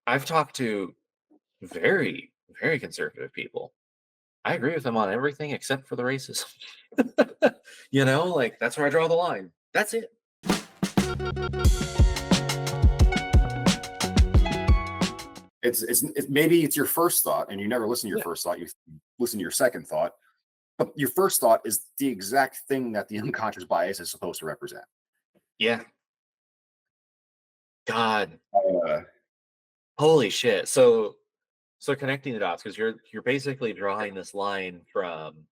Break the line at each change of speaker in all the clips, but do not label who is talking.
I've talked to very, very conservative people. I agree with them on everything except for the racism. Like that's where I draw the line. That's it.
It's maybe it's your first thought, and you never listen to your
Yeah.
first thought. You listen to your second thought. But your first thought is the exact thing that the unconscious bias is supposed to represent.
Yeah. God.
Uh,
Holy shit. So connecting the dots because you're basically drawing this line from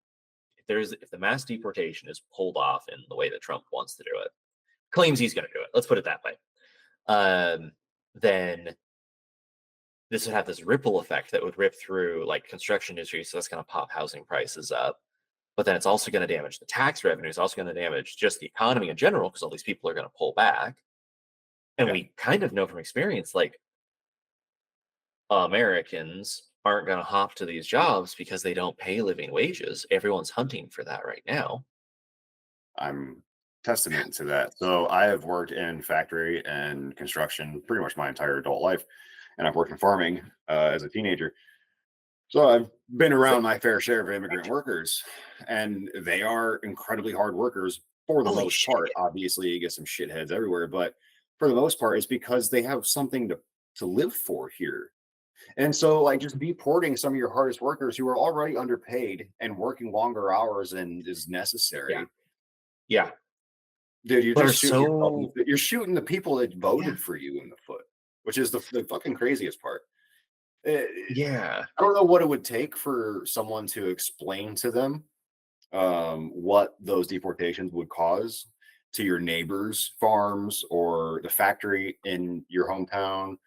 if the mass deportation is pulled off in the way that Trump wants to do it, claims he's going to do it. Let's put it that way. Then this would have this ripple effect that would rip through like construction industry, so that's going to pop housing prices up. But then it's also going to damage the tax revenue. It's also going to damage just the economy in general because all these people are going to pull back. And
yeah,
we kind of know from experience, like Americans aren't going to hop to these jobs because they don't pay living wages. Everyone's hunting for that right now.
I'm testament to that. So I have worked in factory and construction pretty much my entire adult life, and I've worked in farming as a teenager. So I've been around
Same.
my fair share of immigrant workers, and they are incredibly hard workers for the
Holy
most part.
shit.
Obviously, you get some shitheads everywhere, but for the most part, it's because they have something to live for here. And so, like, just deporting some of your hardest workers who are already underpaid and working longer hours than is
Yeah.
necessary,
Yeah.
dude, you're
But are
just shooting yourself in the
so,
foot. You're shooting the people that
yeah.
voted for you in the foot, which is the fucking craziest part. Eh,
Yeah.
I don't know what it would take for someone to explain to them what those deportations would cause to your neighbors' farms or the factory in your hometown.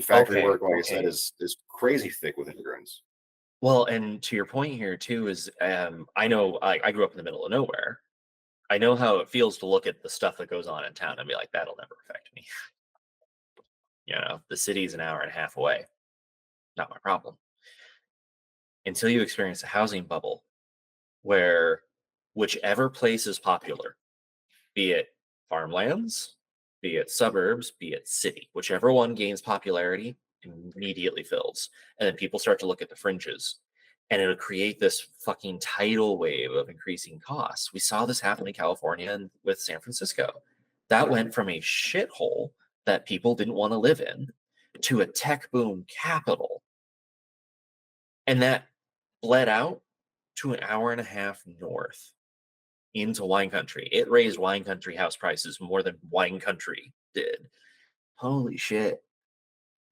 Factory
Okay.
work, like I said,
Okay.
is crazy thick with immigrants.
Well, and to your point here too is I know I grew up in the middle of nowhere. I know how it feels to look at the stuff that goes on in town and be like, that'll never affect me. The city's an hour and a half away. Not my problem. Until you experience a housing bubble where whichever place is popular, be it farmlands, be it suburbs, be it city, whichever one gains popularity immediately fills. And then people start to look at the fringes and it'll create this fucking tidal wave of increasing costs. We saw this happen in California and with San Francisco. That went from a shithole that people didn't want to live in to a tech boom capital. And that bled out to an hour and a half north into wine country. It raised wine country house prices more than wine country did. Holy shit.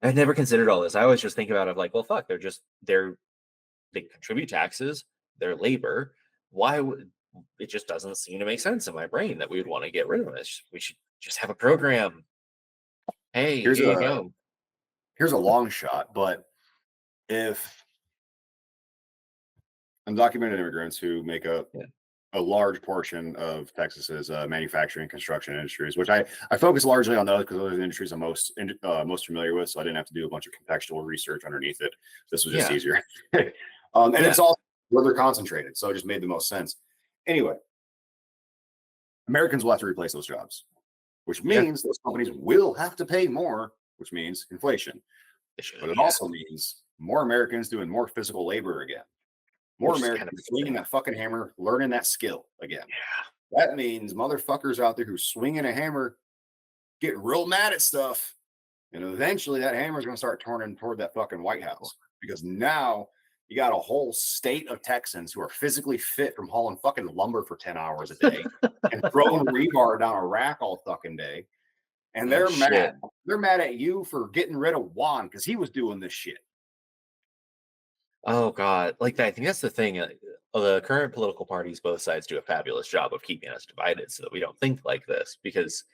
I've never considered all this. I always just think about it like, well, fuck, they contribute taxes, they're labor. Why would it just doesn't seem to make sense in my brain that we would want to get rid of this? We should just have a program. Hey,
Here's
here you
a
go.
here's a long shot, but if undocumented immigrants who make up
Yeah.
a large portion of Texas's manufacturing and construction industries, which I focus largely on those because those are the industries I'm most familiar with. So I didn't have to do a bunch of contextual research underneath it. This was just
Yeah.
easier, and
Yeah.
it's all where they're concentrated, so it just made the most sense. Anyway, Americans will have to replace those jobs, which
Yeah.
means those companies will have to pay more, which means inflation.
They should.
But it
Yeah.
also means more Americans doing more physical labor again. More
Which is kind of
Americans
a good
swinging
thing.
that fucking hammer, learning that skill again.
Yeah.
That means motherfuckers out there who swinging a hammer get real mad at stuff. And eventually that hammer is going to start turning toward that fucking White House because now you got a whole state of Texans who are physically fit from hauling fucking lumber for 10 hours a day and throwing rebar down a rack all fucking day. And
Oh
they're
shit.
mad. They're mad at you for getting rid of Juan because he was doing this shit.
Oh god, like I think that's the thing. The current political parties, both sides, do a fabulous job of keeping us divided, so that we don't think like this. Because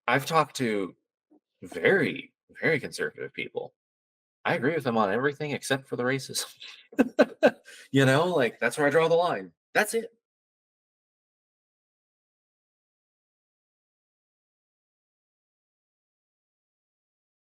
I've talked to very, very conservative people. I agree with them on everything except for the racism. Like that's where I draw the line. That's it.